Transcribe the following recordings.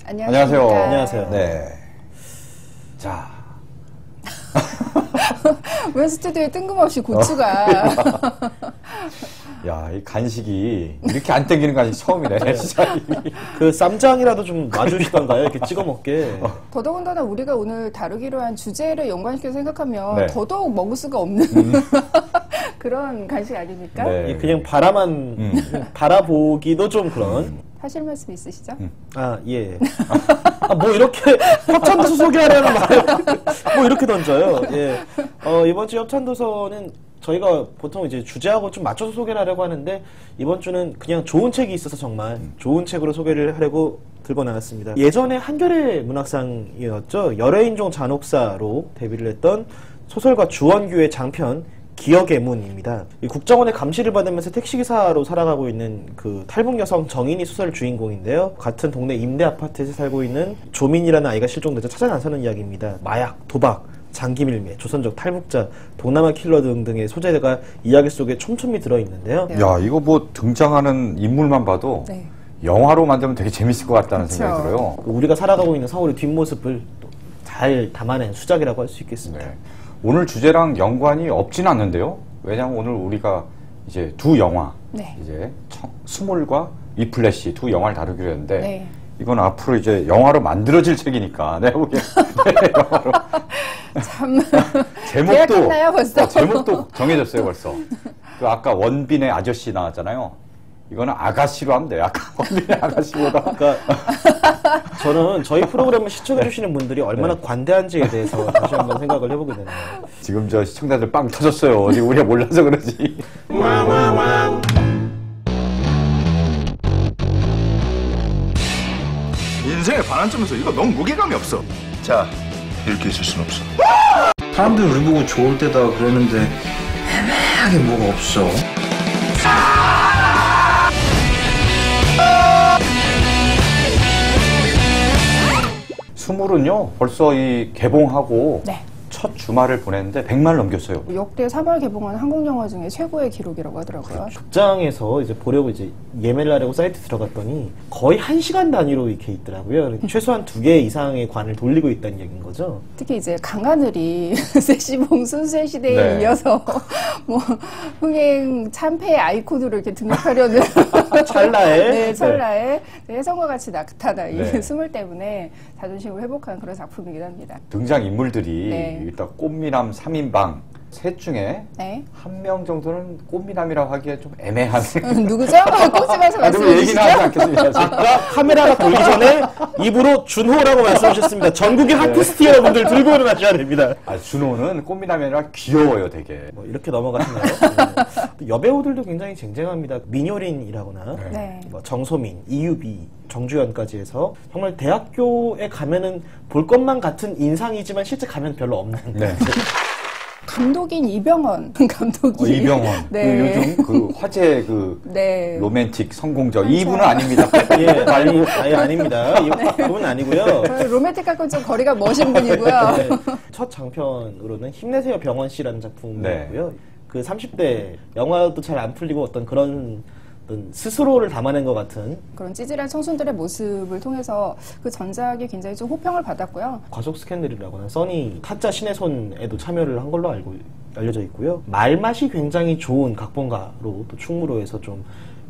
안녕하세요. 안녕하세요. 네. 자. 왜 스튜디오에 뜬금없이 고추가. 야, 이 간식이 이렇게 안 땡기는 간식이 처음이네. 네. 진짜. 그 쌈장이라도 좀 놔주시던가요? 이렇게 찍어 먹게. 더더군다나 우리가 오늘 다루기로 한 주제를 연관시켜서 생각하면 네. 더더욱 먹을 수가 없는 그런 간식 아닙니까? 네. 그냥 바라만 바라보기도 좀 그런. 하실 말씀 있으시죠? 아, 예. 아, 뭐 이렇게 협찬도서 소개하려는 말을 뭐 이렇게 던져요. 예. 이번 주 협찬도서는 저희가 보통 이제 주제하고 좀 맞춰서 소개를 하려고 하는데 이번 주는 그냥 좋은 책이 있어서 정말 좋은 책으로 소개를 하려고 들고 나왔습니다. 예전에 한겨레 문학상이었죠. 열애인종 잔혹사로 데뷔를 했던 소설가 주원규의 장편 기억의 문입니다. 이 국정원의 감시를 받으면서 택시기사로 살아가고 있는 그 탈북 여성 정인이 소설 주인공인데요. 같은 동네 임대 아파트에서 살고 있는 조민이라는 아이가 실종돼서 찾아 나서는 이야기입니다. 마약, 도박, 장기밀매, 조선족 탈북자, 동남아 킬러 등등의 소재가 이야기 속에 촘촘히 들어있는데요. 네. 야, 이거 뭐 등장하는 인물만 봐도 네. 영화로 만들면 되게 재밌을 것 같다는 그쵸. 생각이 들어요. 우리가 살아가고 있는 서울의 뒷모습을 또 잘 담아낸 수작이라고 할 수 있겠습니다. 네. 오늘 주제랑 연관이 없진 않는데요. 왜냐하면 오늘 우리가 이제 두 영화, 네. 이제 스몰과 위플래시 두 영화를 다루기로 했는데 네. 이건 앞으로 이제 영화로 만들어질 책이니까 내가 보기엔 네, 영화로 참. 제목도 계약했나요, 벌써? 제목도 정해졌어요 벌써. 그 아까 원빈의 아저씨 나왔잖아요. 이거는 아가씨로 하면 돼요. 아까 원빈의 아가씨보다. 그러니까 저는 저희 프로그램을 시청해주시는 분들이 얼마나 관대한지에 대해서 다시 한번 생각을 해보게 되네요. 지금 저 시청자들 빵 터졌어요. 어디 우리가 몰라서 그러지. 인생의 반환점에서 이거 너무 무게감이 없어. 자, 이렇게 있을 순 없어. 사람들이 우리 보고 좋을 때다 그러는데 애매하게 뭐가 없어. 스물은요 벌써 이 개봉하고 네. 첫 주말을 보냈는데 100만을 넘겼어요. 역대 3월 개봉한 한국 영화 중에 최고의 기록이라고 하더라고요. 극장에서 이제 보려고 이제 예매를 하려고 사이트 들어갔더니 거의 1시간 단위로 이렇게 있더라고요. 최소한 2개 이상의 관을 돌리고 있다는 얘기인 거죠. 특히 이제 강하늘이 세시봉 순세 시대에 네. 이어서 뭐 흥행 참패의 아이콘으로 이렇게 등극하려는 찰나에 네, 찰나에 혜성과 같이 나타나 이 네. 스물 때문에 자존심을 회복한 그런 작품이긴 합니다. 등장 인물들이 네. 일단 꽃미남 3인방 셋 중에 네. 한 명 정도는 꽃미남이라고 하기에 좀 애매한 누구죠? 꽂으면서 아, 누구 말씀해 얘기는 하지 주시죠. 않겠습니다. 아까 카메라가 돌기 전에 입으로 준호라고 말씀하셨습니다. 전국의 하트스티 여러분들 들고 일어나셔야 됩니다. 아, 준호는 꽃미남이 아니라 귀여워요 되게. 뭐 이렇게 넘어가시나요? 네. 여배우들도 굉장히 쟁쟁합니다. 민효린이라거나 네. 뭐 정소민, 이유비, 정주현까지 해서 정말 대학교에 가면은 볼 것만 같은 인상이지만 실제 가면 별로 없는. 네. 감독인 이병헌 감독이 이병헌. 네. 그 요즘 그 화제 그 네. 로맨틱 성공적 이분은 아닙니다. 예, 아닙니다. 이분은 아니고요. 저는 로맨틱하고 좀 거리가 먼신 분이고요. 네, 첫 장편으로는 힘내세요 병원 씨라는 작품이고요. 그 30대 영화도 잘 안 풀리고 어떤 스스로를 담아낸 것 같은 그런 찌질한 청순들의 모습을 통해서 그 전작이 굉장히 좀 호평을 받았고요. 과속 스캔들이라거나 써니 타짜 신의 손에도 참여를 한 걸로 알려져 있고요. 말맛이 굉장히 좋은 각본가로 또 충무로에서 좀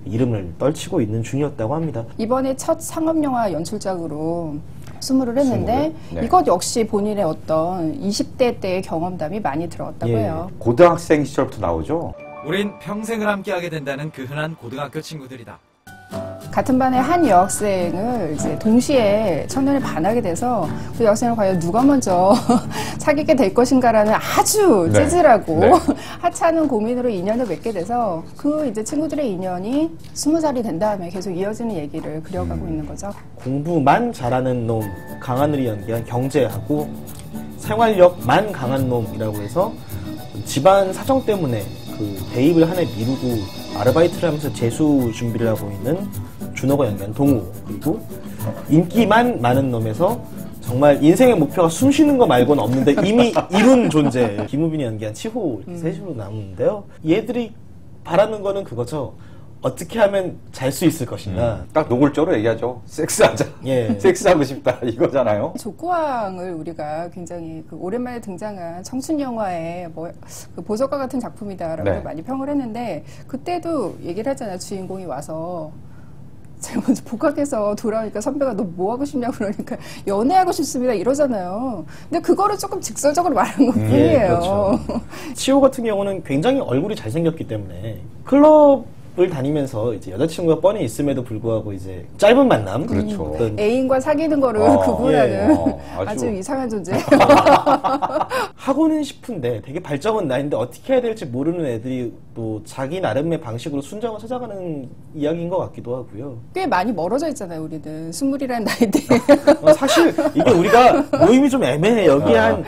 이름을 떨치고 있는 중이었다고 합니다. 이번에 첫 상업영화 연출작으로 스물을 했는데 네. 이것 역시 본인의 어떤 20대 때의 경험담이 많이 들어갔다고 예. 해요. 고등학생 시절부터 나오죠. 우린 평생을 함께하게 된다는 그 흔한 고등학교 친구들이다. 같은 반의 한 여학생을 이제 동시에 첫눈에 반하게 돼서 그 여학생을 과연 누가 먼저 사귀게 될 것인가라는 아주 네. 찌질하고 네. 하찮은 고민으로 인연을 맺게 돼서 그 이제 친구들의 인연이 20살이 된 다음에 계속 이어지는 얘기를 그려가고 있는 거죠. 공부만 잘하는 놈 강하늘이 연기한 경제하고 생활력만 강한 놈이라고 해서 집안 사정 때문에 그 대입을 한 해 미루고 아르바이트를 하면서 재수 준비를 하고 있는 준호가 연기한 동우, 그리고 인기만 많은 놈에서 정말 인생의 목표가 숨 쉬는 거 말고는 없는데 이미 이룬 존재. 김우빈이 연기한 치호 이렇게 셋으로 나오는데요. 얘들이 바라는 거는 그거죠. 어떻게 하면 잘 수 있을 것인가. 딱 노골적으로 얘기하죠. 섹스하자. 예. 섹스하고 싶다 이거잖아요. 족구왕을 우리가 굉장히 그 오랜만에 등장한 청춘 영화의 그 보석과 같은 작품이다라고 네. 많이 평을 했는데 그때도 얘기를 하잖아요. 주인공이 와서 제가 먼저 복학해서 돌아오니까 선배가 너 뭐 하고 싶냐고 그러니까 연애하고 싶습니다 이러잖아요. 근데 그거를 조금 직설적으로 말한 것 뿐이에요. 예, 그렇죠. 치호 같은 경우는 굉장히 얼굴이 잘생겼기 때문에 클럽을 다니면서 이제 여자친구가 뻔히 있음에도 불구하고 이제 짧은 만남, 그렇죠. 어떤 애인과 사귀는 거를 구분하는 아주 이상한 존재. 하고는 싶은데 되게 발정은 나인데 어떻게 해야 될지 모르는 애들이 또 자기 나름의 방식으로 순정을 찾아가는 이야기인 것 같기도 하고요. 꽤 많이 멀어져 있잖아요. 우리는 20이라는 나이대에. 사실 이게 우리가 모임이 좀 애매해. 여기 한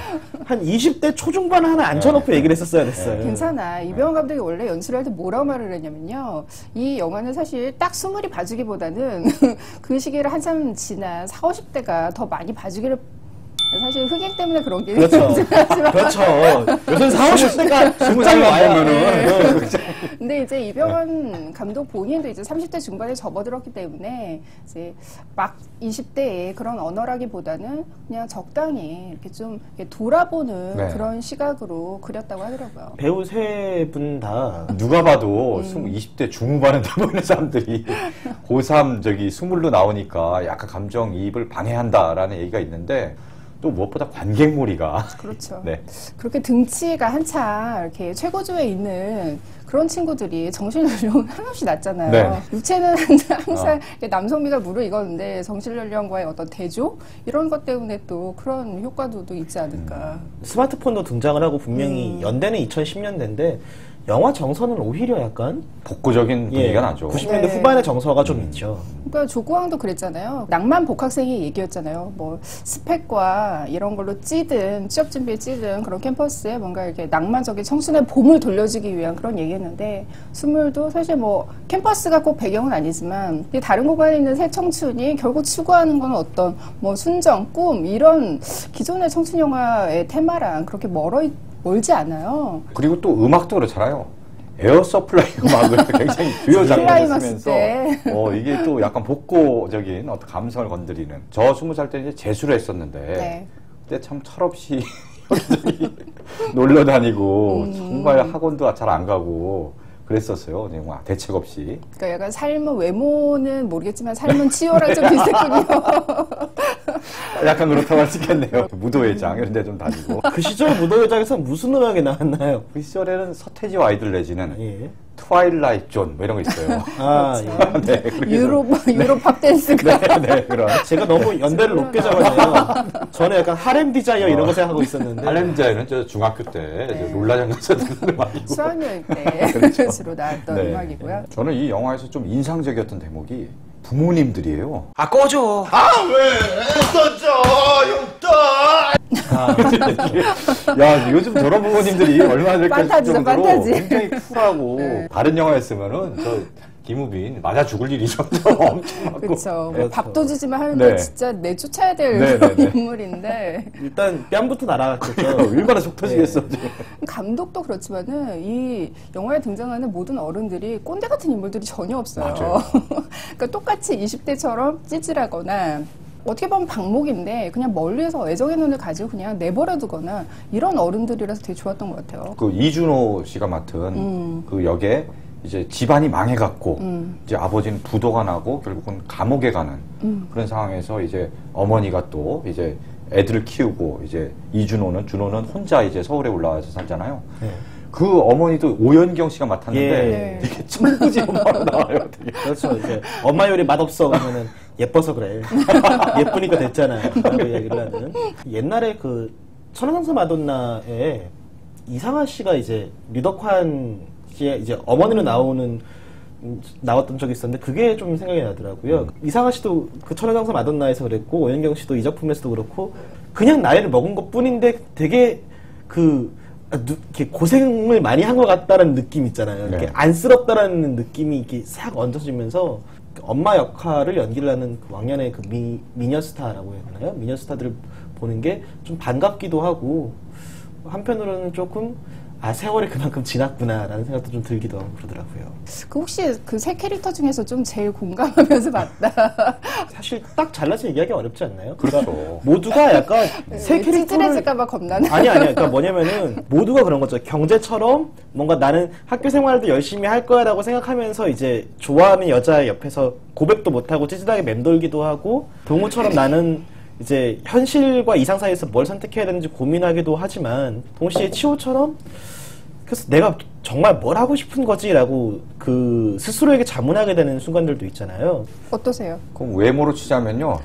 20대 초중반 하나 앉혀놓고 얘기를 했었어야 됐어요. 괜찮아. 이병헌 감독이 원래 연출할 때 뭐라고 말을 했냐면요. 이 영화는 사실 딱 20이 봐주기보다는 그 시기를 한참 지난 40, 50대가 더 많이 봐주기를 사실 흑행 때문에 그런 게 그렇죠. 그렇죠. 요즘 40, 50대가 스무 와야면은. 근데 이제 이병헌 감독 본인도 이제 30대 중반에 접어들었기 때문에 이제 막 20대에 그런 언어라기보다는 그냥 적당히 이렇게 좀 이렇게 돌아보는 네. 그런 시각으로 그렸다고 하더라고요. 배우 세 분 다 누가 봐도 20대 중후반에 돼 보이는 사람들이 고3 스물로 나오니까 약간 감정이입을 방해한다라는 얘기가 있는데 또 무엇보다 관객몰이가 그렇죠. 네. 그렇게 등치가 한참 이렇게 최고조에 있는 그런 친구들이 정신 연령은 한없이 낮잖아요. 네. 육체는 항상 남성미가 무르익었는데 정신 연령과의 어떤 대조 이런 것 때문에 또 그런 효과도 또 있지 않을까. 스마트폰도 등장을 하고 분명히 연대는 2010년대인데 영화 정서는 오히려 약간 복고적인 분위기가 나죠. 90년대 네. 후반의 정서가 좀 있죠. 그러니까 조구왕도 그랬잖아요. 낭만 복학생의 얘기였잖아요. 뭐 스펙과 이런 걸로 찌든 취업 준비에 찌든 그런 캠퍼스에 뭔가 이렇게 낭만적인 청순의 봄을 돌려주기 위한 그런 얘기였는데 스물도 사실 뭐 캠퍼스가 꼭 배경은 아니지만 다른 공간에 있는 새 청춘이 결국 추구하는 건 어떤 뭐 순정, 꿈 이런 기존의 청춘 영화의 테마랑 그렇게 멀지 않아요. 그리고 또 음악도 그렇잖아요. 에어 서플라이 음악을 굉장히 주요 장면을 클라이막스 쓰면서 때. 이게 또 약간 복고적인 어떤 감성을 건드리는. 저 20살 때 이제 재수를 했었는데 네. 그때 참 철없이 여기저기 놀러 다니고 정말 학원도 잘 안 가고 그랬었어요. 정말 대책 없이. 그러니까 약간 삶은 외모는 모르겠지만 삶은 치열랑 좀 비슷했군요. 약간 그렇다고 할 수 있겠네요. 무도회장 이런 데 좀 다니고. 그 시절 무도회장에서 무슨 음악이 나왔나요? 그 시절에는 서태지와 아이들 내지는 예. 트와일라이트 존 뭐 이런 거 있어요. 아, 예. 네, 그렇게 해서. 유럽 팝댄스가. 네, 그런. 제가 너무 연배를 높게 잡았네요. 저는 약간 하렘 디자이어 이런 거 생각하고 있었는데. 할렘자에는 저 중학교 때 이제 롤라장 가서 듣는 음악이고. 수학여행 때 그렇죠. 주로 나왔던 네. 음악이고요. 저는 이 영화에서 좀 인상적이었던 대목이 부모님들이에요. 아 꺼져. 야, 요즘 저런 부모님들이 얼마나 될까 싶을 판타지죠, 정도로 판타지. 굉장히 쿨하고 네. 다른 영화였으면은 저 김우빈 맞아 죽을 일이 엄청 많고. 그렇죠. 그렇죠. 밥도 주지만 하는데 네. 진짜 내쫓아야 될 네, 그런 네, 네. 인물인데 일단 뺨부터 날아갔죠. 얼마나 속 터지겠어 지금. 감독도 그렇지만은 이 영화에 등장하는 모든 어른들이 꼰대 같은 인물들이 전혀 없어요. 맞아요. 그러니까 똑같이 20대처럼 찌질하거나 어떻게 보면 방목인데 그냥 멀리에서 애정의 눈을 가지고 그냥 내버려두거나 이런 어른들이라서 되게 좋았던 것 같아요. 그 이준호 씨가 맡은 그 역에 이제 집안이 망해갖고 이제 아버지는 부도가 나고 결국은 감옥에 가는 그런 상황에서 이제 어머니가 또 이제 애들을 키우고 이제 준호는 혼자 이제 서울에 올라와서 살잖아요. 네. 그 어머니도 오연경 씨가 맡았는데 예. 되게 친구지 엄마로 나와요. 되게. 그렇죠. 이제 엄마 요리 맛없어 그러면은 예뻐서 그래. 예쁘니까 됐잖아. 라고 얘기를 하는. 옛날에 그 천하장사 마돈나에 이상하 씨가 이제 류덕환 씨의 이제 어머니로 나왔던 적이 있었는데 그게 좀 생각이 나더라고요. 이상하 씨도 그 천하장사 마돈나에서 그랬고 오연경 씨도 이 작품에서도 그렇고 그냥 나이를 먹은 것 뿐인데 되게 이렇게 고생을 많이 한 것 같다는 느낌 있잖아요. 이렇게 네. 안쓰럽다라는 느낌이 이렇게 싹 얹어지면서 엄마 역할을 연기를 하는 그 왕년의 그 미녀 스타라고 했나요? 미녀 스타들을 보는 게 좀 반갑기도 하고 한편으로는 조금 세월이 그만큼 지났구나라는 생각도 좀 들기도 하고 그러더라고요. 그 혹시 그 세 캐릭터 중에서 좀 제일 공감하면서 봤다. 사실 딱 잘라서 얘기하기 어렵지 않나요? 그렇죠. 그러니까 모두가 약간 세 캐릭터를 찌질해질까봐 겁나는. 아니 그러니까 뭐냐면은 모두가 그런 거죠. 경제처럼 뭔가 나는 학교 생활도 열심히 할 거야라고 생각하면서 이제 좋아하는 여자 옆에서 고백도 못하고 찌질하게 맴돌기도 하고, 동우처럼 나는 이제 현실과 이상 사이에서 뭘 선택해야 되는지 고민하기도 하지만, 동시에 치호처럼 그래서 내가 정말 뭘 하고 싶은 거지라고 그 스스로에게 자문하게 되는 순간들도 있잖아요. 어떠세요? 그럼 외모로 치자면요.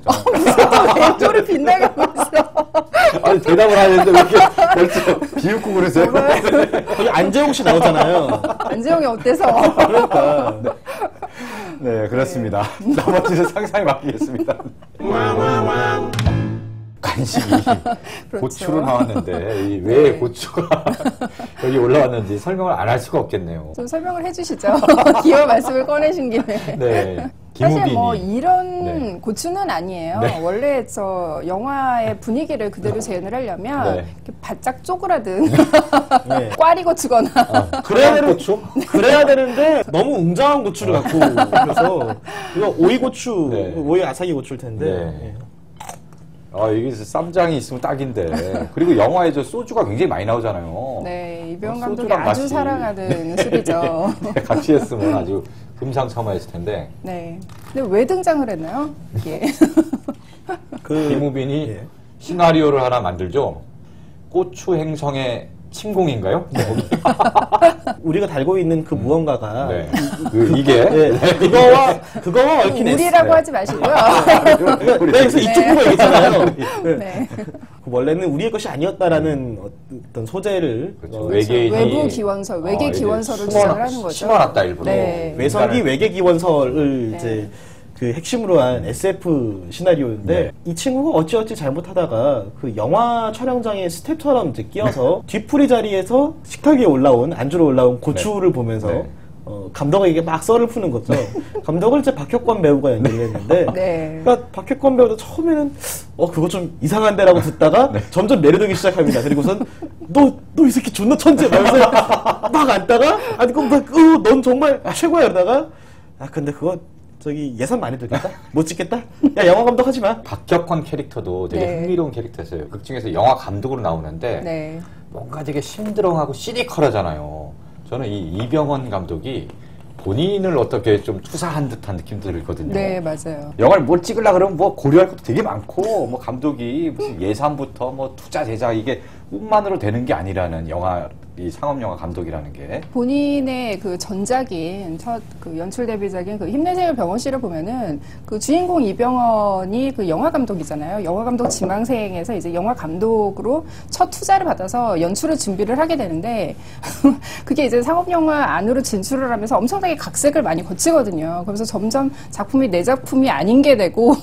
왼쪽을 빗나가고 있어. 아니, 대답을 하는데 왜 이렇게 벌써 비웃고 그러세요? 거기 안재홍 씨 나오잖아요. 안재홍이 어때서? 그러니까 네, 그렇습니다. 나머지는 상상에 맡기겠습니다. 간식이 그렇죠. 고추로 나왔는데 왜 네. 고추가 여기 올라왔는지 설명을 안 할 수가 없겠네요. 좀 설명을 해주시죠. 기어 말씀을 꺼내신 김에. 네, 사실 김우빈이. 뭐 이런 네. 고추는 아니에요. 네. 원래 저 영화의 분위기를 그대로 재현을 하려면 네. 이렇게 바짝 쪼그라든 네. 꽈리 고추거나 그래야 되는 고추? 그래야 되는데 너무 웅장한 고추를 갖고, 그래서 이거 오이 고추, 네. 오이 아사기 고추일 텐데. 네. 예. 이게 쌈장이 있으면 딱인데. 그리고 영화에 저 소주가 굉장히 많이 나오잖아요. 네, 이병헌 감독이 소주랑 아주 맛이- 사랑하는 술이죠. 네, 같이 했으면 아주 금상첨화했을 텐데. 네. 근데 왜 등장을 했나요? 이게. 김우빈이 예. 시나리오를 하나 만들죠. 고추 행성의 침공인가요? 우리가 달고 있는 그 무언가가 네. 이게 예, 그거와 얽힌 우리라고 네. 하지 마시고요. 그래서 이쪽 부분 얘기잖아요. 네. 원래는 우리의 것이 아니었다라는 어떤 소재를 그렇죠. 외계인이 외부 기원설, 외계 이제 기원설을 숨어- 주장을 하는 거죠. 심어놨다 일부러. 네. 외석이 외계 기원설을 네. 이제 그 핵심으로 한 SF 시나리오인데, 네. 이 친구가 어찌어찌 잘못하다가 그 영화 촬영장에 스텝처럼 이제 끼어서 뒤풀이 자리에서 식탁 위에 올라온 안주로 올라온 고추를 보면서 네. 감독에게 막 썰을 푸는 거죠. 감독을 이제 박혁권 배우가 연기를 했는데, 네. 그러니까 박혁권 배우도 처음에는 그거 좀 이상한데라고 듣다가 점점 내려두기 시작합니다. 그리고선 너 이 새끼 존나 천재 말면서 막 앉다가 아니 넌 정말 최고야 이러다가 근데 그거 저기 예산 많이 들겠다? 못 찍겠다? 야 영화 감독 하지 마. 박격환 캐릭터도 되게 네. 흥미로운 캐릭터였어요. 극 중에서 영화 감독으로 나오는데 네. 뭔가 되게 심드렁하고 시니컬하잖아요. 저는 이 이병헌 감독이 본인을 어떻게 좀 투사한 듯한 느낌도 들거든요. 네, 맞아요. 영화를 뭘 찍으려고 그러면 뭐 고려할 것도 되게 많고, 뭐 감독이 무슨 예산부터 뭐 투자 제작 이게 운만으로 되는 게 아니라는 이 상업영화 감독이라는 게. 본인의 그 전작인 첫 그 연출 데뷔작인 그 힘내세요 병원 씨를 보면은 그 주인공 이병헌이 그 영화 감독이잖아요. 영화 감독 지망생에서 이제 영화 감독으로 첫 투자를 받아서 연출을 준비를 하게 되는데 그게 이제 상업영화 안으로 진출을 하면서 엄청나게 각색을 많이 거치거든요. 그래서 점점 작품이 내 작품이 아닌 게 되고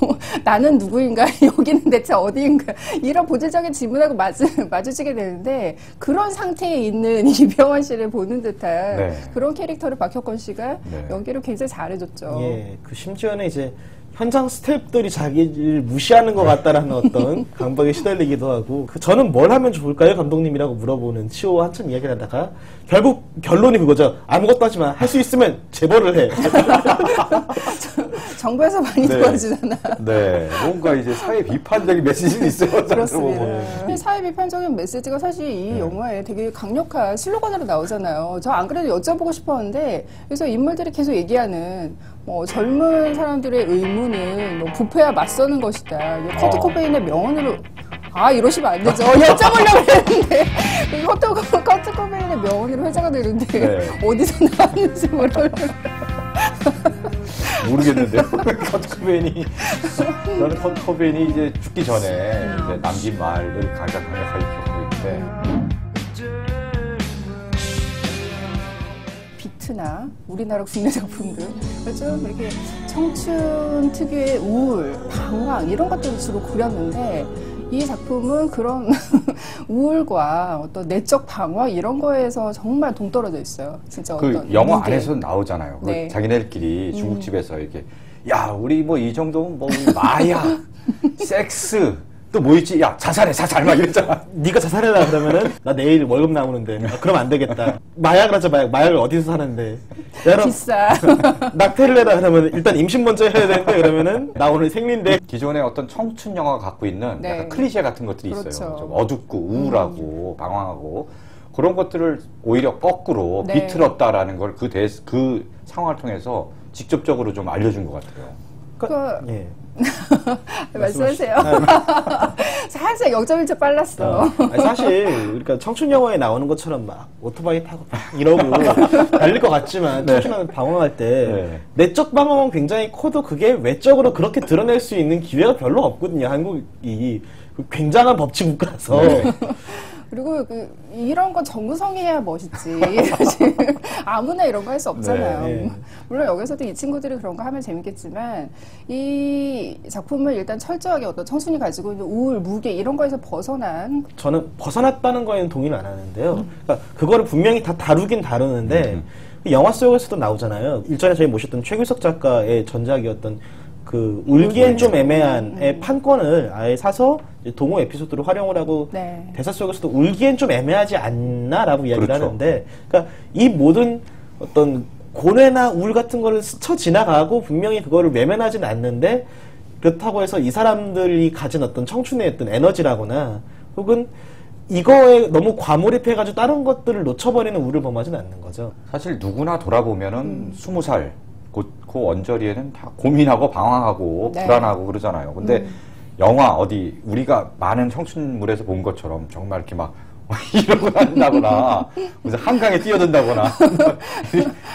나는 누구인가 여기는 대체 어디인가 이런 본질적인 질문하고 마주치게 되는데, 그런 상태에 있는 이병헌 씨를 보는 듯한 네. 그런 캐릭터를 박혁권 씨가 네. 연기를 굉장히 잘해줬죠. 예, 그 심지어는 이제 현장 스태프들이 자기를 무시하는 것 같다라는 어떤 강박에 시달리기도 하고, 저는 뭘 하면 좋을까요 감독님이라고 물어보는 치호와 한참 이야기를 하다가 결국 결론이 그거죠. 아무것도 하지 마. 할 수 있으면 재벌을 해. 정부에서 많이 네. 도와주잖아. 네. 뭔가 이제 사회 비판적인 메시지는 있어요. 그렇습니다. 사회 비판적인 메시지가 사실 이 영화에 되게 강력한 슬로건으로 나오잖아요. 저 안 그래도 여쭤보고 싶었는데, 그래서 인물들이 계속 얘기하는 젊은 사람들의 의무는 부패와 맞서는 것이다. 이거 커트 코베인의 명언으로 이러시면 안 되죠. 여쭤보려고 했는데 커트 코베인의 명언으로 회자가 되는데 네. 어디서 나왔는지 모르겠는데요. 커트 코베인이 저는 커트 코베인이 이제 죽기 전에 이제 남긴 말을 가장 강력하게 기억하고 있는데. 비트나 우리나라 국내 작품들 좀 이렇게 청춘 특유의 우울, 방황 이런 것들을 주로 그렸는데, 이 작품은 그런 우울과 어떤 내적 방황 이런 거에서 정말 동떨어져 있어요. 진짜 그 어떤 영화 무게. 안에서 나오잖아요. 네. 그 자기네들끼리 중국집에서 이렇게 야 우리 뭐 이 정도면 뭐 마약, 섹스 또 뭐 있지? 야, 자살해, 자살 막 이랬잖아. 네가 자살해라 그러면은 나 내일 월급 나오는데 그럼 안 되겠다. 마약을 하자. 마약을 어디서 사는데? 비싸. 낙태를 해라 그러면 일단 임신 먼저 해야 되는데 그러면은 나 오늘 생리인데. 기존의 어떤 청춘 영화가 갖고 있는 네. 약간 클리셰 같은 것들이 그렇죠. 있어요. 좀 어둡고 우울하고 방황하고 그런 것들을 오히려 거꾸로 네. 비틀었다라는 걸 그 상황을 통해서 직접적으로 좀 알려준 것 같아요. 예. 말씀하세요. 살짝 0.1초 빨랐어. 아니, 사실 그러니까 청춘 영화에 나오는 것처럼 막 오토바이 타고 막 이러고 달릴 것 같지만 청춘하면 방황할 때 내적 방황은 굉장히 커도 그게 외적으로 그렇게 드러낼 수 있는 기회가 별로 없거든요. 한국이 굉장한 법치 국가라서. 그리고 이런 건 정구성해야 멋있지. 사실 아무나 이런 거 할 수 없잖아요. 네. 물론 여기서도 이 친구들이 그런 거 하면 재밌겠지만 이 작품을 일단 철저하게 어떤 청순이 가지고 있는 우울, 무게 이런 거에서 벗어난 저는 벗어났다는 거에는 동의는 안 하는데요. 그러니까 그거를 분명히 다 다루긴 다루는데 영화 속에서도 나오잖아요. 일전에 저희 모셨던 최규석 작가의 전작이었던 그 울기엔 좀 애매한의 판권을 아예 사서 이제 동호 에피소드로 활용을 하고 네. 대사 속에서도 울기엔 좀 애매하지 않나라고 이야기를 그렇죠. 하는데, 그러니까 이 모든 어떤 고뇌나 우울 같은 거를 스쳐 지나가고 분명히 그거를 외면하진 않는데, 그렇다고 해서 이 사람들이 가진 어떤 청춘의 어떤 에너지라거나 혹은 이거에 너무 과몰입해가지고 다른 것들을 놓쳐버리는 우를 범하진 않는 거죠. 사실 누구나 돌아보면은 20살 그 언저리에는 다 고민하고 방황하고 네. 불안하고 그러잖아요. 근데 영화 어디 우리가 많은 청춘물에서 본 것처럼 정말 이렇게 막 이러고 한다거나 무슨 한강에 뛰어든다거나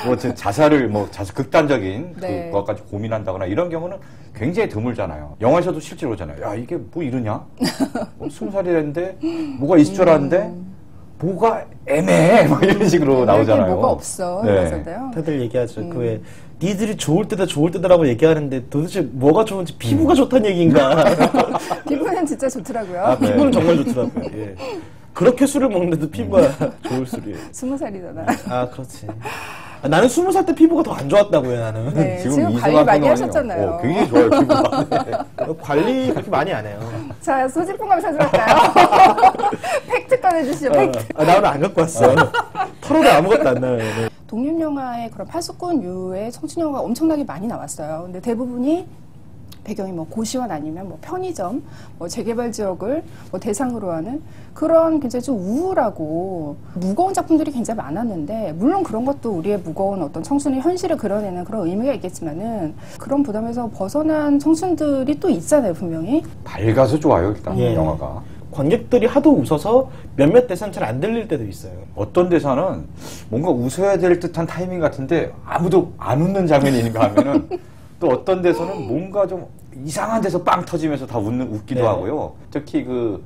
뭐 자살을 극단적인 네. 그것까지 고민한다거나 이런 경우는 굉장히 드물잖아요. 영화에서도 실제로 그러잖아요. 야 이게 뭐 이러냐? 20살이랬는데 뭐가 있을 줄 알았는데 뭐가 애매해 막 이런 식으로 나오잖아요. 뭐가 없어. 네. 그러잖아요. 다들 얘기하죠. 그 왜 니들이 좋을 때다라고 얘기하는데 도대체 뭐가 좋은지 피부가 좋다는 얘기인가? 기분은 진짜 좋더라고요. 아, 피부는 정말 좋더라고요. 예. 그렇게 술을 먹는데도 피부가 좋을 술이에요. 20살이잖아. 아, 그렇지. 아, 나는 20살 때 피부가 더 안 좋았다고요, 나는. 네, 지금 관리 이승환 많이 평론가는요. 하셨잖아요. 굉장히 좋아요, 피부가. 네. 관리 그렇게 많이 안 해요. 자, 소지품감 찾아갈까요? 팩트 꺼내주시죠, 팩트. 나 오늘 안 갖고 왔어. 털어도 아무것도 안 나와요. 네. 독립영화의 그런 파수꾼류의 청춘영화가 엄청나게 많이 나왔어요. 근데 대부분이 배경이 뭐 고시원 아니면 뭐 편의점, 뭐 재개발 지역을 뭐 대상으로 하는 그런 굉장히 좀 우울하고 무거운 작품들이 굉장히 많았는데, 물론 그런 것도 우리의 무거운 어떤 청춘의 현실을 그려내는 그런 의미가 있겠지만은 그런 부담에서 벗어난 청춘들이 또 있잖아요, 분명히. 밝아서 좋아요, 일단 예. 영화가. 관객들이 하도 웃어서 몇몇 대사는 잘 안 들릴 때도 있어요. 어떤 대사는 뭔가 웃어야 될 듯한 타이밍 같은데 아무도 안 웃는 장면이 있는가 하면은 또 어떤 데서는 뭔가 좀 이상한 데서 빵 터지면서 다 웃기도 네. 하고요. 특히 그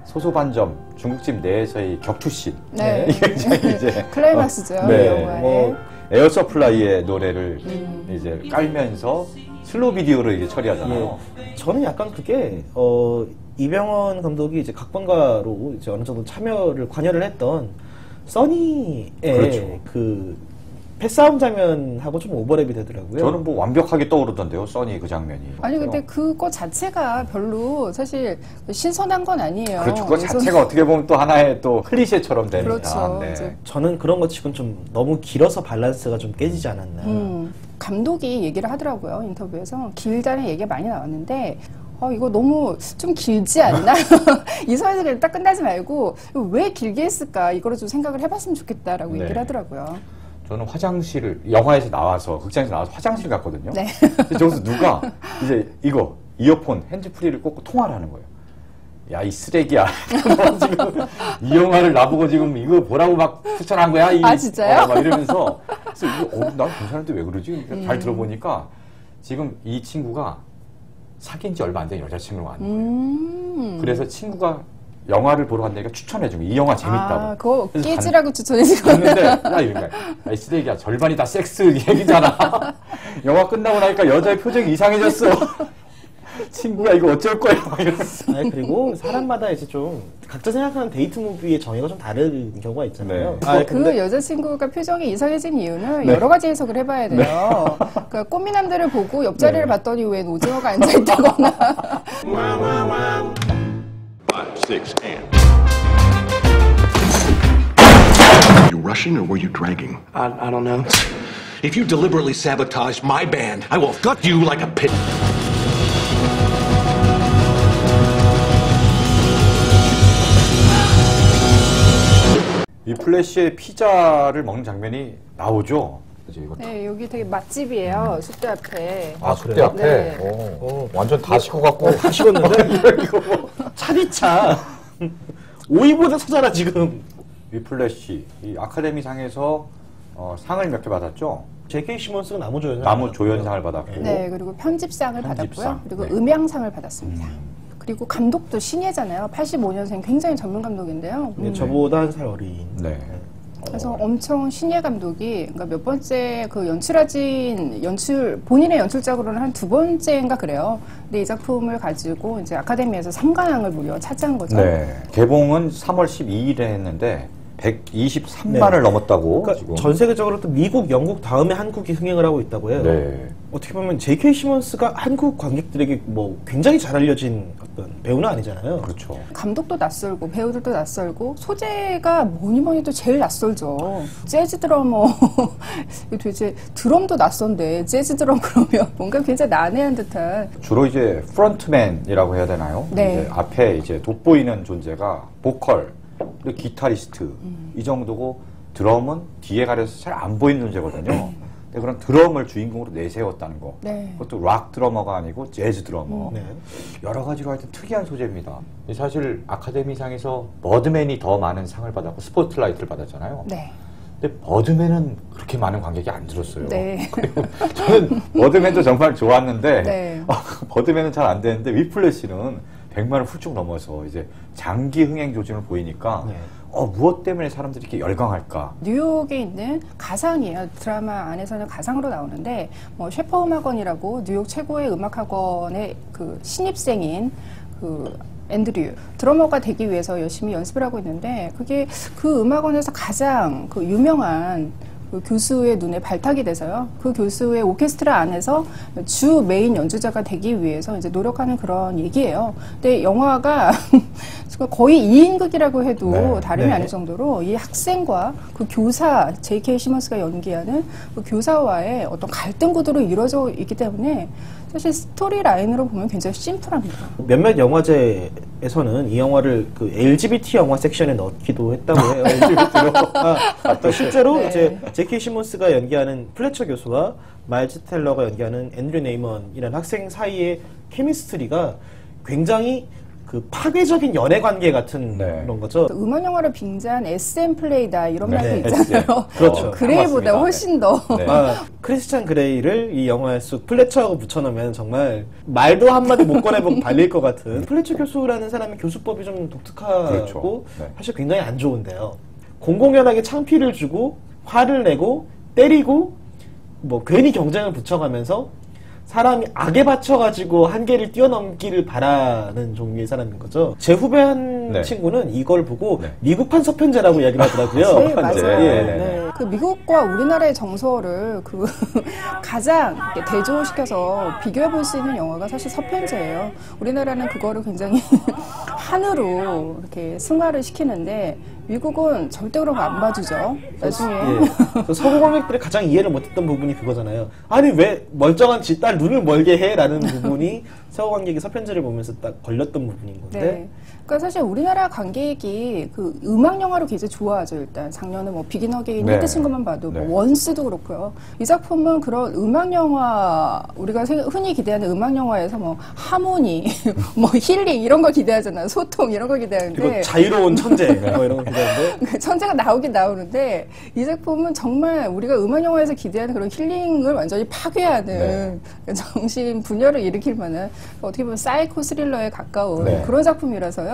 소소반점 중국집 내에서의 격투씬. 네. 이게 이제 클라이막스죠, 네. 이 영화의. 뭐 에어 서플라이의 노래를 이제 깔면서 슬로우 비디오로 이게 처리하잖아요. 예. 저는 약간 그게 이병헌 감독이 이제 각본가로 이제 어느 정도 관여를 했던 써니의 그렇죠. 그 패싸움 장면하고 좀 오버랩이 되더라고요. 저는 뭐 완벽하게 떠오르던데요, 써니 그 장면이. 아니 근데 그거 자체가 별로 사실 신선한 건 아니에요. 그렇죠. 그거 그래서- 자체가 어떻게 보면 또 하나의 또 클리셰처럼 되니까. 그렇죠. 네. 이제 저는 그런 것 치고는 좀 너무 길어서 밸런스가 좀 깨지지 않았나. 감독이 얘기를 하더라고요, 인터뷰에서. 길다는 얘기가 많이 나왔는데 이거 너무 좀 길지 않나? 이 선에서 그냥 딱 끝나지 말고 왜 길게 했을까? 이거를 좀 생각을 해봤으면 좋겠다라고 네. 얘기를 하더라고요. 저는 화장실을 영화에서 나와서 극장에서 나와서 화장실 갔거든요. 네. 근데 저기서 누가 이제 이거 이어폰 핸즈프리를 꽂고 통화를 하는 거예요. 야 이 쓰레기야. 너 지금 이 영화를 나보고 지금 이거 보라고 막 추천한 거야? 아, 진짜요? 막 이러면서 그래서 이거 난 괜찮은데 왜 그러지? 잘 들어보니까 지금 이 친구가 사귄 지 얼마 안 된 여자친구가 아닌 거예요. 그래서 친구가 영화를 보러 간다니까 추천해준 거예요. 이 영화 재밌다고. 그거 그래서 깨지라고 추천해준 거예요. 갔는데 야 이런 거야. 야, 이 쓰레기야. 절반이 다 섹스 얘기잖아. 영화 끝나고 나니까 여자의 표정이 이상해졌어. 친구가 이거 어쩔 거야. 막 이러면서. 아니, 그리고 사람마다 이제 좀 각자 생각하는 데이트 무비의 정의가 좀 다른 경우가 있잖아요. 네. 그 여자친구가 표정이 이상해진 이유는 여러 가지 해석을 해봐야 돼요. 그러니까 꽃미남들을 보고 옆자리를 봤더니 왜 오징어가 앉아있다거나 6 and. You rushing or were you dragging? I don't know. If you deliberately sabotage my band, I will gut you like a pig. 이 플래시의 피자를 먹는 장면이 나오죠. 네, 여기 되게 맛집이에요. 숲대 앞에. 아, 숲대 앞에? 네. 완전 다 식어갖고. 다 식었는데? 이거 뭐, 차디차. 오이보다 서잖아, 지금. 이 플래시, 이 아카데미상에서 상을 몇 개 받았죠? J.K. 시몬스가 나무조연상을 받았고. 네, 그리고 편집상을 편집상. 받았고요. 그리고 네. 음향상을 받았습니다. 그리고 감독도 신예잖아요. 85년생 굉장히 전문 감독인데요. 저보다 한 살 어린. 네. 그래서 엄청 신예 감독이 그러니까 몇 번째 그 본인의 연출작으로는 한 두 번째인가 그래요. 근데 이 작품을 가지고 이제 아카데미에서 3관왕을 무려 차지한 거죠. 네. 개봉은 3월 12일에 했는데 123만을 넘었다고. 그러니까 지금. 전 세계적으로 또 미국, 영국 다음에 한국이 흥행을 하고 있다고 해요. 네. 어떻게 보면 J.K. 시몬스가 한국 관객들에게 뭐 굉장히 잘 알려진 어떤 배우는 아니잖아요. 그렇죠. 감독도 낯설고 배우들도 낯설고 소재가 뭐니 해도 제일 낯설죠. 재즈 드러머 도대체 드럼도 낯선데 재즈 드럼 그러면 뭔가 굉장히 난해한 듯한. 주로 이제 프론트맨이라고 해야 되나요? 네. 이제 앞에 이제 돋보이는 존재가 보컬, 그리고 기타리스트 이 정도고 드럼은 뒤에 가려서 잘 안 보이는 존재거든요. 근데 그런 드럼을 주인공으로 내세웠다는 거. 네. 그것도 락 드러머가 아니고 재즈 드러머. 네. 여러 가지로 하여튼 특이한 소재입니다. 사실 아카데미상에서 버드맨이 더 많은 상을 받았고 스포트라이트를 받았잖아요. 네. 근데 버드맨은 그렇게 많은 관객이 안 들었어요. 네. 그리고 저는 버드맨도 정말 좋았는데 네. 버드맨은 잘 안 되는데 위플래시는 100만을 훌쩍 넘어서 이제 장기 흥행 조짐을 보이니까 네. 무엇 때문에 사람들이 이렇게 열광할까? 뉴욕에 있는 가상이에요. 드라마 안에서는 가상으로 나오는데 뭐 셰퍼 음악원이라고 뉴욕 최고의 음악학원의 그 신입생인 그 앤드류 드러머가 되기 위해서 열심히 연습을 하고 있는데 그게 그 음악원에서 가장 그 유명한 그 교수의 눈에 발탁이 돼서요. 그 교수의 오케스트라 안에서 주 메인 연주자가 되기 위해서 이제 노력하는 그런 얘기예요. 근데 영화가 거의 2인극이라고 해도 네. 다름이 네. 아닐 정도로 이 학생과 그 교사, J.K. 시몬스가 연기하는 그 교사와의 어떤 갈등 구도로 이루어져 있기 때문에 사실 스토리 라인으로 보면 굉장히 심플합니다. 몇몇 영화제에서는 이 영화를 그 LGBT 영화 섹션에 넣기도 했다고 해요. 또 실제로 네. 이제 J.K. 시몬스가 연기하는 플래처 교수와 마일즈 텔러가 연기하는 앤드류 네이먼이라는 학생 사이의 케미스트리가 굉장히 그 파괴적인 연애 관계 같은 네. 그런 거죠. 음악 영화를 빙자한 SM 플레이다 이런 네. 말도 있잖아요. 그렇죠. 그레이보다 맞습니다. 훨씬 더. 네. 크리스찬 그레이를 이 영화에 쑥 플래처하고 붙여놓으면 정말 말도 한마디 못 꺼내보고 발릴 것 같은. 플래처 교수라는 사람의 교수법이 좀 독특하고 그렇죠. 네. 사실 굉장히 안 좋은데요. 공공연하게 창피를 주고 화를 내고 때리고 뭐 괜히 경쟁을 붙여가면서 사람이 악에 받쳐가지고 한계를 뛰어넘기를 바라는 종류의 사람인 거죠. 제 후배 한 네. 친구는 이걸 보고 네. 미국판 서편제라고 이야기를 하더라고요. 네, 맞아요. 예. 네. 그 미국과 우리나라의 정서를 그 가장 이렇게 대조시켜서 비교해 볼 수 있는 영화가 사실 서편제예요. 우리나라는 그거를 굉장히 한으로 이렇게 승화를 시키는데 미국은 절대 그런 거 안 봐주죠. 나중에. 예. 서구관객들이 가장 이해를 못했던 부분이 그거잖아요. 아니 왜 멀쩡한 지 딸 눈을 멀게 해? 라는 부분이 서구관객이 서편제를 보면서 딱 걸렸던 부분인 건데. 네. 그러니까 사실 우리나라 관객이 그 음악 영화를 굉장히 좋아하죠. 일단 작년에 뭐 비긴 어게인 네. 히트 친 것만 봐도 네. 뭐 원스도 그렇고요. 이 작품은 그런 음악 영화 우리가 흔히 기대하는 음악 영화에서 뭐 하모니, 뭐 힐링 이런 걸 기대하잖아요. 소통 이런 걸 기대하는데 그리고 자유로운 천재 뭐 이런 거 기대하는데. 천재가 나오긴 나오는데 이 작품은 정말 우리가 음악 영화에서 기대하는 그런 힐링을 완전히 파괴하는 정신 분열을 일으킬 만한 어떻게 보면 사이코 스릴러에 가까운 네. 그런 작품이라서요.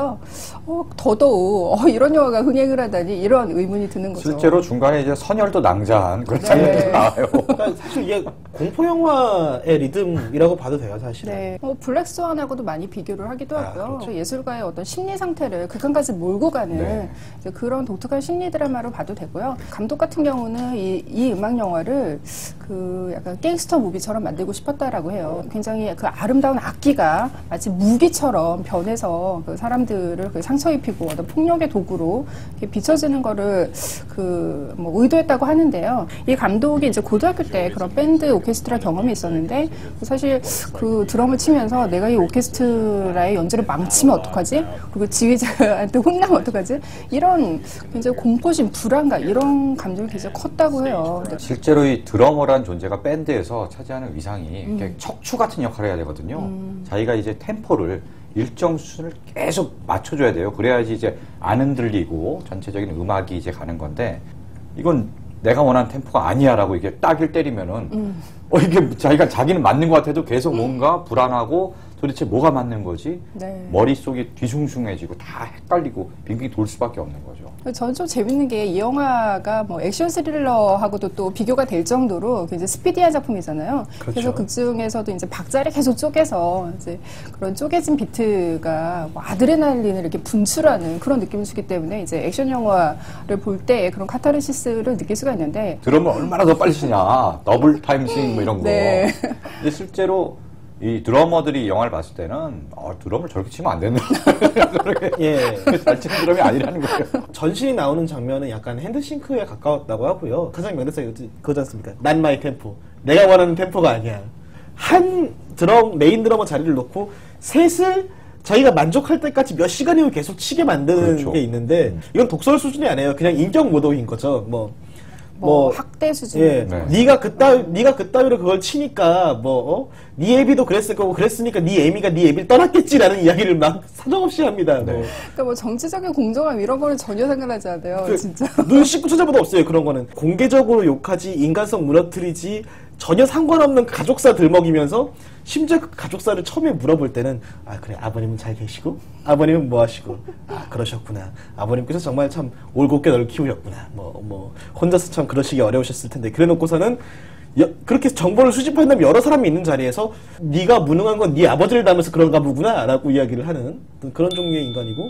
더더욱 이런 영화가 흥행을 하다니 이런 의문이 드는 거죠. 실제로 중간에 이제 선열도 낭자한 그런 네. 장면도 나와요. 그러니까 사실 이게 공포 영화의 리듬이라고 봐도 돼요, 사실은. 네. 블랙스완하고도 많이 비교를 하기도 하고요. 그렇죠. 예술가의 어떤 심리 상태를 극한까지 몰고 가는 네. 이제 그런 독특한 심리 드라마로 봐도 되고요. 감독 같은 경우는 이 음악 영화를 그 약간 갱스터 무비처럼 만들고 싶었다라고 해요. 굉장히 그 아름다운 악기가 마치 무기처럼 변해서 그 사람들을 그 상처 입히고 어떤 폭력의 도구로 이렇게 비춰지는 거를 그 뭐 의도했다고 하는데요. 이 감독이 이제 고등학교 때 그런 밴드 오케스트라 경험이 있었는데 사실 그 드럼을 치면서 내가 이 오케스트라의 연주를 망치면 어떡하지? 그리고 지휘자한테 혼나면 어떡하지? 이런 굉장히 공포심, 불안감 이런 감정이 굉장히 컸다고 해요. 실제로 이 드러머란 존재가 밴드에서 차지하는 위상이 이렇게 척추 같은 역할을 해야 되거든요. 자기가 이제 템포를 일정 수준을 계속 맞춰줘야 돼요. 그래야지 이제 안 흔들리고 전체적인 음악이 이제 가는 건데 이건 내가 원하는 템포가 아니야라고 이게 딱일 때리면은 이게 자기는 맞는 것 같아도 계속 뭔가 불안하고 도대체 뭐가 맞는 거지? 네. 머릿속이 뒤숭숭해지고 다 헷갈리고 빙빙 돌 수밖에 없는 거죠. 저는 좀 재밌는 게 이 영화가 뭐 액션 스릴러하고도 또 비교가 될 정도로 굉장히 스피디한 작품이잖아요. 그렇죠. 그래서 극 중에서도 이제 박자를 계속 쪼개서 이제 그런 쪼개진 비트가 뭐 아드레날린을 이렇게 분출하는 그런 느낌을 주기 때문에 이제 액션 영화를 볼 때 그런 카타르시스를 느낄 수가 있는데 드럼을 얼마나 더 빨리 치냐. 더블 타임 스윙 뭐 이런 거. 네. 근데 실제로 이 드러머들이 영화를 봤을 때는 드럼을 저렇게 치면 안 된다. 예. 잘 치는 드럼이 아니라는 거예요. 전신이 나오는 장면은 약간 핸드싱크에 가까웠다고 하고요. 가장 명대사가 그거지 않습니까? Not my tempo. 내가 원하는 템포가 아니야. 한 메인 드러머 자리를 놓고 셋을 자기가 만족할 때까지 몇 시간이고 계속 치게 만드는 그렇죠. 게 있는데 이건 독설 수준이 아니에요. 그냥 인격 모독인 거죠. 뭐 학대 수준. 예. 네. 네가 그따위로 그걸 치니까 네 애비도 그랬을 거고 그랬으니까 네 애미가 네 애비를 떠났겠지라는 이야기를 막 사정없이 합니다. 네. 그러니까 뭐 정치적인 공정함 이런 거는 전혀 상관하지 않아요. 진짜. 눈 씻고 찾아봐도 없어요. 그런 거는 공개적으로 욕하지 인간성 무너뜨리지 전혀 상관없는 가족사 들먹이면서 심지어 그 가족사를 처음에 물어볼 때는 그래 아버님은 잘 계시고 아버님은 뭐 하시고 그러셨구나 아버님께서 정말 참 올곧게 널 키우셨구나 혼자서 참 그러시기 어려우셨을 텐데 그래놓고서는 그렇게 정보를 수집한다면 여러 사람이 있는 자리에서 네가 무능한 건 네 아버지를 닮아서 그런가 보구나 라고 이야기를 하는 그런 종류의 인간이고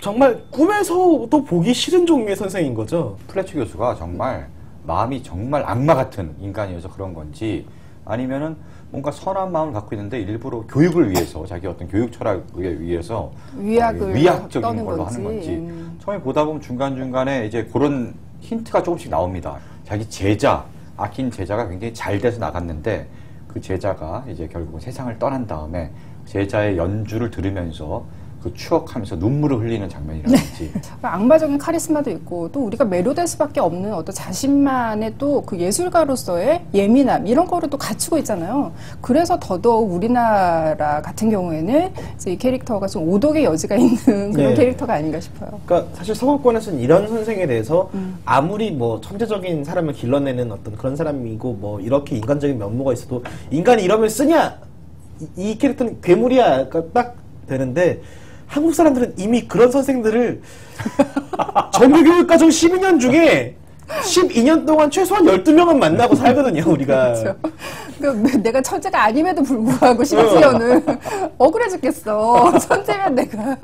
정말 꿈에서도 보기 싫은 종류의 선생인 거죠. 플래처 교수가 정말 마음이 정말 악마 같은 인간이어서 그런 건지 아니면은 뭔가 선한 마음을 갖고 있는데 일부러 교육을 위해서 자기 어떤 교육 철학에 의해서 위약적인 걸로 하는 건지 처음에 보다 보면 중간중간에 이제 그런 힌트가 조금씩 나옵니다. 자기 제자, 아낀 제자가 굉장히 잘 돼서 나갔는데 그 제자가 이제 결국은 세상을 떠난 다음에 제자의 연주를 들으면서 그 추억하면서 눈물을 흘리는 장면이라든지 악마적인 카리스마도 있고 또 우리가 매료될 수밖에 없는 어떤 자신만의 또 그 예술가로서의 예민함 이런 거를 또 갖추고 있잖아요. 그래서 더더욱 우리나라 같은 경우에는 이제 이 캐릭터가 좀 오독의 여지가 있는 그런 캐릭터가 아닌가 싶어요. 그러니까 사실 서구권에서는 이런 선생에 대해서 아무리 뭐 천재적인 사람을 길러내는 어떤 그런 사람이고 뭐 이렇게 인간적인 면모가 있어도 인간이 이러면 쓰냐 이 캐릭터는 괴물이야 딱 되는데 한국 사람들은 이미 그런 선생들을 정규교육과정 12년 중에 12년 동안 최소한 12명은 만나고 살거든요, 우리가. 그렇죠. 그러니까 내가 천재가 아님에도 불구하고 심지어는 억울해 죽겠어. 천재면 내가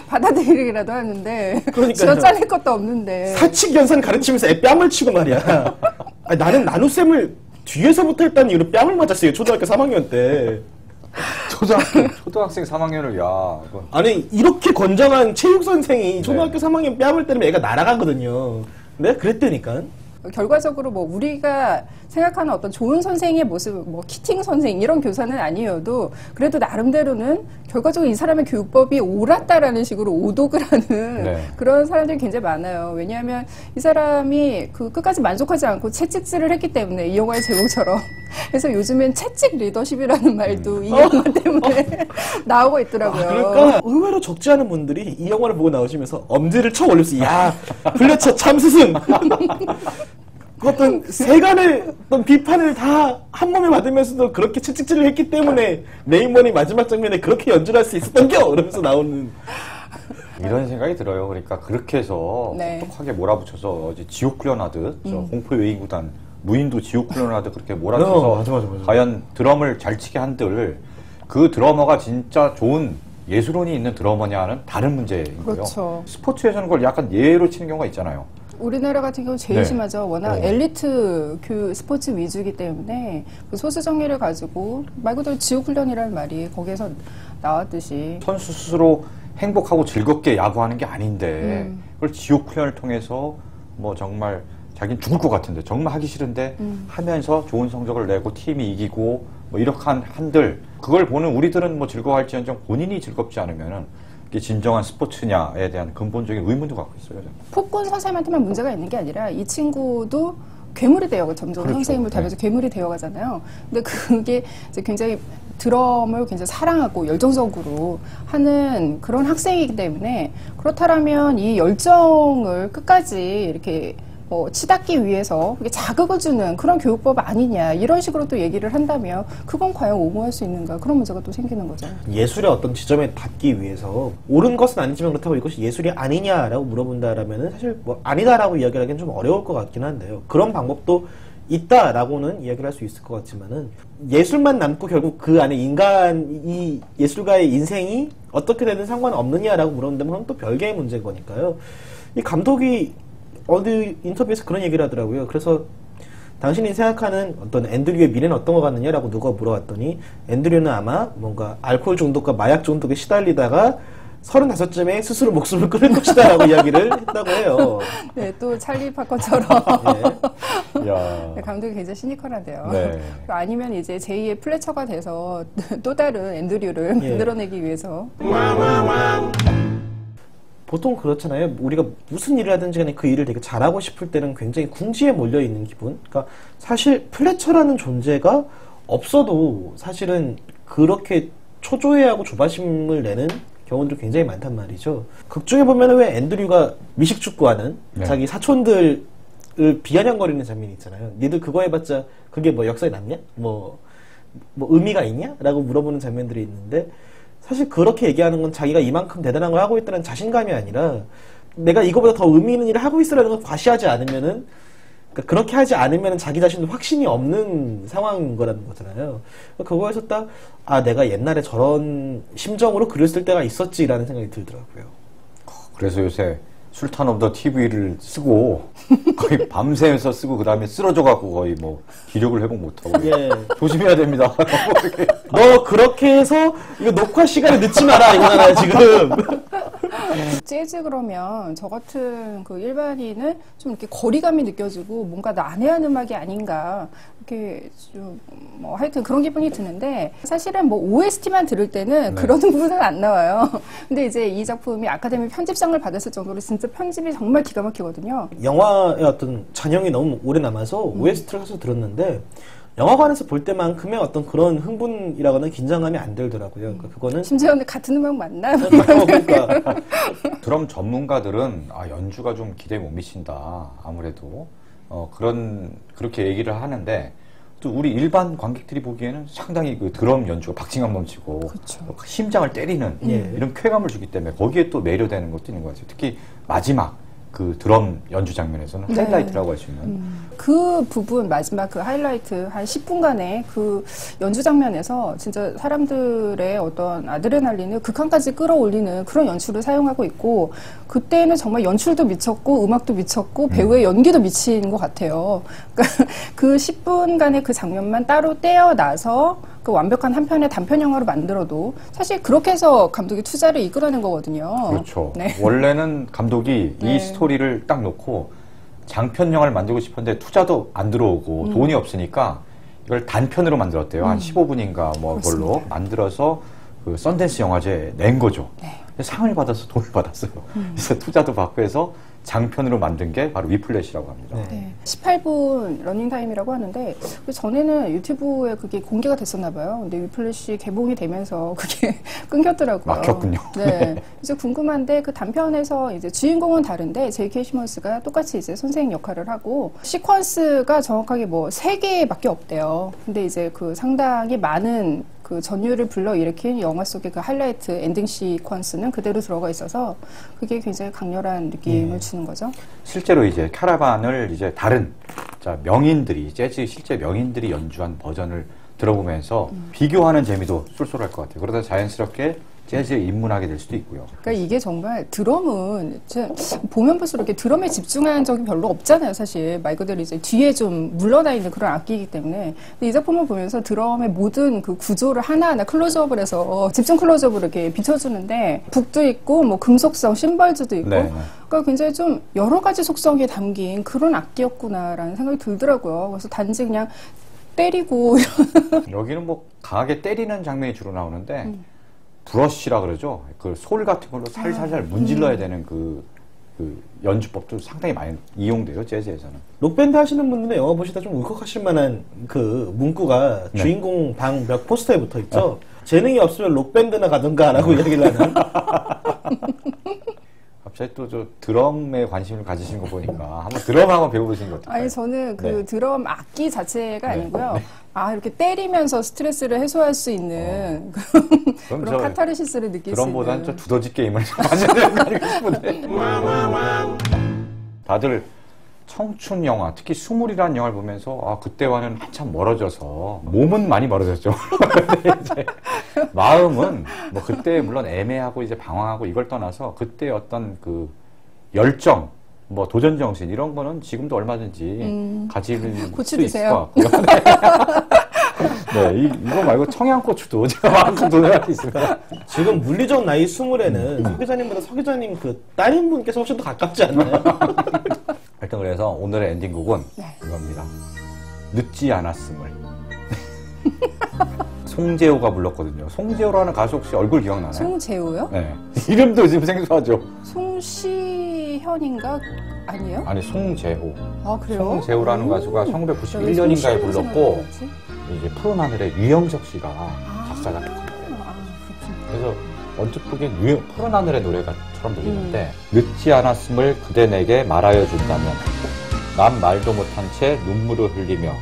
받아들이기라도 하는데 쥐어 짜낼 것도 없는데. 사칙연산 가르치면서 애 뺨을 치고 말이야. 나는 나눗셈을 뒤에서부터 했다는 이유로 뺨을 맞았어요, 초등학교 3학년 때. 초등학생 3학년을 이건. 아니 이렇게 건장한 체육 선생이 초등학교 3학년 뺨을 때리면 애가 날아가거든요. 내가 그랬다니까. 결과적으로 뭐 우리가 생각하는 어떤 좋은 선생의 모습, 뭐 키팅 선생 이런 교사는 아니어도 그래도 나름대로는 결과적으로 이 사람의 교육법이 옳았다라는 식으로 오독을 하는 그런 사람들이 굉장히 많아요. 왜냐하면 이 사람이 그 끝까지 만족하지 않고 채찍질을 했기 때문에 이 영화의 제목처럼. 그래서 요즘엔 채찍 리더십이라는 말도 이 영화 때문에 나오고 있더라고요. 그러니까 의외로 적지 않은 분들이 이 영화를 보고 나오시면서 엄지를 쳐 올렸어요. 야, 플래처 참 스승. 그 어떤 세간의 어떤 비판을 다 한 몸에 받으면서도 그렇게 채찍질을 했기 때문에 레인먼이 마지막 장면에 그렇게 연주를 할 수 있었던겨! 이러면서 나오는. 이런 생각이 들어요. 그러니까 그렇게 해서 똑똑하게 몰아붙여서 이제 지옥 훈련하듯 공포 외인구단 무인도 지옥 훈련하듯 그렇게 몰아쳐서 맞아. 과연 드럼을 잘 치게 한들 그 드러머가 진짜 좋은 예술원이 있는 드러머냐는 다른 문제인 거예요. 그렇죠. 스포츠에서는 그걸 약간 예로 치는 경우가 있잖아요. 우리나라 같은 경우 제일 네. 심하죠. 워낙 엘리트 스포츠 위주이기 때문에 그 소수 정예를 가지고 말 그대로 지옥훈련이라는 말이 거기에서 나왔듯이 선수 스스로 행복하고 즐겁게 야구하는 게 아닌데 그걸 지옥 훈련을 통해서 뭐 정말 자기는 죽을 것 같은데 정말 하기 싫은데 하면서 좋은 성적을 내고 팀이 이기고 뭐 이렇게 한들 그걸 보는 우리들은 뭐 즐거워할지언정 본인이 즐겁지 않으면은 이게 진정한 스포츠냐에 대한 근본적인 의문도 갖고 있어요. 저는. 폭군 선생님한테만 문제가 있는 게 아니라 이 친구도 괴물이 되어가 점점 그렇죠. 선생님을 닮아서 괴물이 되어가잖아요. 근데 그게 이제 굉장히 드럼을 굉장히 사랑하고 열정적으로 하는 그런 학생이기 때문에 그렇다면 이 열정을 끝까지 이렇게 치닫기 위해서 자극을 주는 그런 교육법 아니냐 이런 식으로 또 얘기를 한다면 그건 과연 옹호할 수 있는가 그런 문제가 또 생기는 거죠. 예술의 어떤 지점에 닿기 위해서 옳은 것은 아니지만 그렇다고 이것이 예술이 아니냐라고 물어본다라면은 사실 뭐 아니다라고 이야기하기는 좀 어려울 것 같긴 한데요. 그런 방법도 있다라고는 이야기를 할 수 있을 것 같지만은 예술만 남고 결국 그 안에 이 예술가의 인생이 어떻게 되든 상관없느냐라고 물어본다면 그건 또 별개의 문제인 거니까요. 이 감독이 어디 인터뷰에서 그런 얘기를 하더라고요. 그래서 당신이 생각하는 어떤 앤드류의 미래는 어떤 것 같느냐라고 누가 물어봤더니 앤드류는 아마 뭔가 알코올 중독과 마약 중독에 시달리다가 35쯤에 스스로 목숨을 끊을 것이다 라고 이야기를 했다고 해요. 네, 또 찰리 파커처럼 야. 감독이 굉장히 시니컬한데요. 네. 아니면 이제 제2의 플래처가 돼서 또 다른 앤드류를 만들어내기 위해서 보통 그렇잖아요. 우리가 무슨 일을 하든지 간에 그 일을 되게 잘하고 싶을 때는 굉장히 궁지에 몰려있는 기분. 그러니까 사실 플래처라는 존재가 없어도 사실은 그렇게 초조해하고 조바심을 내는 경우들이 굉장히 많단 말이죠. 극 중에 보면 왜 앤드류가 미식축구하는 자기 사촌들을 비아냥거리는 장면이 있잖아요. 니들 그거 해봤자 그게 뭐 역사에 남냐? 뭐 의미가 있냐? 라고 물어보는 장면들이 있는데 사실 그렇게 얘기하는 건 자기가 이만큼 대단한 걸 하고 있다는 자신감이 아니라 내가 이거보다 더 의미 있는 일을 하고 있으라는 걸 과시하지 않으면은 그러니까 그렇게 하지 않으면 자기 자신도 확신이 없는 상황인 거라는 거잖아요. 그거에서 딱 내가 옛날에 저런 심정으로 글을 쓸 때가 있었지라는 생각이 들더라고요. 그래서 요새 술탄 오브 더 TV를 쓰고 거의 밤새면서 쓰고 그 다음에 쓰러져갖고 거의 뭐 기력을 회복 못하고 조심해야 됩니다. 너 그렇게 해서 이거 녹화 시간에 늦지 마라 이거잖아요 지금. 재즈 그러면 저 같은 그 일반인은 좀 이렇게 거리감이 느껴지고 뭔가 난해한 음악이 아닌가 이렇게 좀 뭐 하여튼 그런 기분이 드는데 사실은 뭐 OST만 들을 때는 그런 부분은 안 나와요. 근데 이제 이 작품이 아카데미 편집상을 받았을 정도로 진짜 편집이 정말 기가 막히거든요. 영화의 어떤 잔영이 너무 오래 남아서 OST를 해서 들었는데 영화관에서 볼 때만큼의 어떤 그런 흥분이라거나 긴장감이 안 들더라고요. 그러니까 그거는 심지어 같은 음악 맞나? 그러니까 드럼 전문가들은 연주가 좀 기대에 못 미친다 아무래도 그렇게 얘기를 하는데 또 우리 일반 관객들이 보기에는 상당히 그 드럼 연주가 박진감 넘치고 그렇죠. 심장을 때리는 이런 쾌감을 주기 때문에 거기에 또 매료되는 것도 있는 것 같아요. 특히 마지막 그 드럼 연주 장면에서는 하이라이트라고 할 수 있는 그 부분 마지막 그 하이라이트 한 10분간의 그 연주 장면에서 진짜 사람들의 어떤 아드레날린을 극한까지 끌어올리는 그런 연출을 사용하고 있고 그때는 정말 연출도 미쳤고 음악도 미쳤고 배우의 연기도 미친 것 같아요. 그러니까 그 10분간의 그 장면만 따로 떼어놔서 그 완벽한 한 편의 단편 영화로 만들어도 사실 그렇게 해서 감독이 투자를 이끌어낸 거거든요. 그렇죠. 원래는 감독이 이 스토리를 딱 놓고 장편 영화를 만들고 싶었는데 투자도 안 들어오고 돈이 없으니까 이걸 단편으로 만들었대요. 한 15분인가 뭐 그걸로 만들어서 그 썬댄스 영화제에 낸 거죠. 상을 받아서 돈을 받았어요. 그래서 투자도 받고 해서 장편으로 만든 게 바로 위플래시라고 합니다. 18분 러닝타임이라고 하는데 그 전에는 유튜브에 그게 공개가 됐었나 봐요. 근데 위플래시 개봉이 되면서 그게 끊겼더라고요. 막혔군요. 네. 이제 궁금한데 그 단편에서 이제 주인공은 다른데 제이케이 시몬스가 똑같이 이제 선생 역할을 하고 시퀀스가 정확하게 뭐 3개밖에 없대요. 근데 이제 그 상당히 많은 그 전율을 불러일으킨 영화 속의 그 하이라이트 엔딩 시퀀스는 그대로 들어가 있어서 그게 굉장히 강렬한 느낌을 주는 거죠. 실제로 이제 캐러반을 이제 다른 명인들이 재즈 실제 명인들이 연주한 버전을 들어보면서 비교하는 재미도 쏠쏠할 것 같아요. 그러다 자연스럽게 재즈에 입문하게 될 수도 있고요. 그러니까 이게 정말 드럼은 보면 볼수록 이렇게 드럼에 집중한 적이 별로 없잖아요, 사실. 말 그대로 이제 뒤에 좀 물러나 있는 그런 악기이기 때문에. 근데 이 작품을 보면서 드럼의 모든 그 구조를 하나하나 클로즈업을 해서 집중 클로즈업으로 이렇게 비춰주는데 북도 있고 뭐 금속성, 심벌즈도 있고 네. 그러니까 굉장히 좀 여러 가지 속성이 담긴 그런 악기였구나라는 생각이 들더라고요. 그래서 단지 그냥 때리고 여기는 뭐 강하게 때리는 장면이 주로 나오는데 브러쉬라 그러죠. 그 솔 같은 걸로 살살살 문질러야 되는 그 연주법도 상당히 많이 이용돼요, 재즈에서는. 록밴드 하시는 분들은 영화 보시다 좀 울컥하실 만한 그 문구가 네. 주인공 방 벽 포스터에 붙어 있죠. 재능이 없으면 록밴드나 가든가라고 이야기를 하는. 갑자기 또 저 드럼에 관심을 가지신 거 보니까 한번 드럼 한번 배워보시는 거 어떨까요? 아니 저는 그 네. 드럼 악기 자체가 네. 아니고요. 네. 아 이렇게 때리면서 스트레스를 해소할 수 있는 그럼 그런 저 카타르시스를 느낄 수 있는. 드럼보다는 저 두더지 게임을 좀 하셔야 되는 거 아닌가 싶은데. 다들 청춘 영화, 특히 스물이라는 영화를 보면서 아 그때와는 한참 멀어져서 몸은 많이 멀어졌죠. 근데 이제 마음은 뭐 그때 물론 애매하고 이제 방황하고 이걸 떠나서 그때 어떤 그 열정, 뭐 도전 정신 이런 거는 지금도 얼마든지 가질 고추 수 있을 드세요. 것 같고요. 네, 이거 말고 청양고추도 제가 마음껏 도전할 수 있습니다. 지금 물리적 나이 20에는 서 기자님보다 서 기자님 그 따님분께서 훨씬 더 가깝지 않나요? 하여튼 그래서 오늘의 엔딩곡은 네. 이겁니다. 늦지 않았음을. 송재호가 불렀거든요. 송재호라는 가수 혹시 얼굴 기억나나요? 송재호요? 네. 이름도 지금 생소하죠? 송시현인가 아니에요? 아니, 송재호. 아 그래요? 송재호라는 가수가 1991년인가에 불렀고, 이제 푸른 하늘에 유영석 씨가 작사, 작곡한 거예요. 그래서 언뜻 보기엔 푸른 하늘의 노래가처럼 들리는데 늦지 않았음을 그대 내게 말하여 준다면 난 말도 못한 채 눈물을 흘리며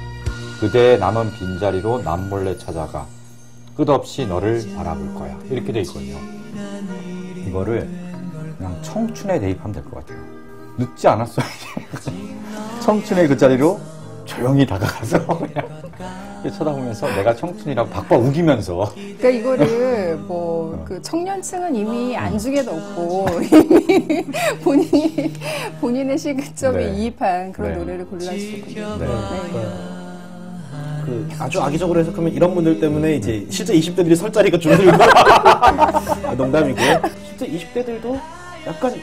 그대의 남은 빈자리로 남몰래 찾아가 끝없이 너를 바라볼 거야. 이렇게 돼 있거든요. 이거를 그냥 청춘에 대입하면 될 것 같아요. 늦지 않았어요. 청춘의 그 자리로 조용히 다가가서 그냥 쳐다보면서 내가 청춘이라고 박박 우기면서. 그러니까 이거를 뭐 그 청년층은 이미 안중에도 없고 이미 본인의 시기점에 네. 이입한 그런 네. 노래를 골라주셨군요. 네. 그 아주 악의적으로 해석하면 이런 분들 때문에 이제 실제 20대들이 설 자리가 줄어들고 농담이고요. 실제 20대들도 약간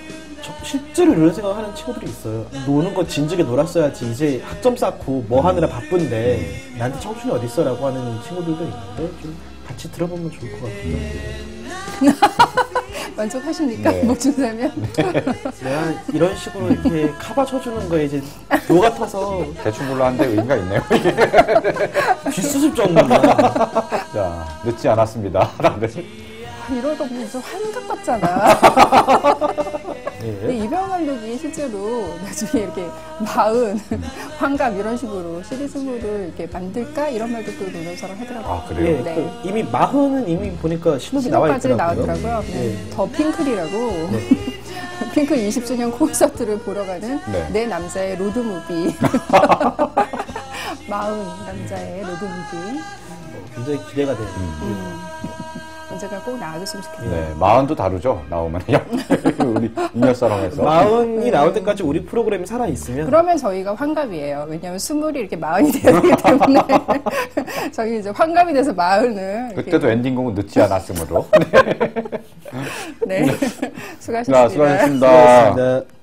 실제로 이런 생각하는 친구들이 있어요. 노는 거 진즉에 놀았어야지. 이제 학점 쌓고 뭐 하느라 바쁜데 나한테 청춘이 어딨어 라고 하는 친구들도 있는데 좀 같이 들어보면 좋을 것 같아요. 만족하십니까? 네. 목준사면? 내가 이런 식으로 이렇게 카바 쳐주는 거에 이제 요 같아서 대충 불러하는데 의미가 있네요. 이게. 뒷수습 정도면 자, 늦지 않았습니다. 다들. 이러다 보면 좀 환각 같잖아. 근데 예. 이병헌 감독이 실제로 나중에 이렇게 마흔, 환갑 이런 식으로 시리즈물을 이렇게 만들까? 이런 말도 또 노면서랑 하더라고요. 아, 그래요? 예, 네. 그 이미 마흔은 이미 보니까 신호비 나와 신호까지 있더라고요. 나왔더라고요. 예. 더 핑클이라고 핑클 20주년 콘서트를 보러 가는 네. 내 남자의 로드무비. 마흔 남자의 로드무비. 굉장히 기대가 돼요. 언젠가 꼭 나와줬으면 좋겠네요. 네, 마흔도 다르죠. 나오면 우리 잉여사랑에서. 마흔이 나올 때까지 우리 프로그램이 살아 있으면 그러면 저희가 환갑이에요. 왜냐하면 스물이 이렇게 마흔이 돼야 되기 때문에 저희 이제 환갑이 돼서 마흔을 그때도 엔딩곡은 늦지 않았으므로. 네. 수고하셨습니다. 수고하셨습니다. 수고하셨습니다.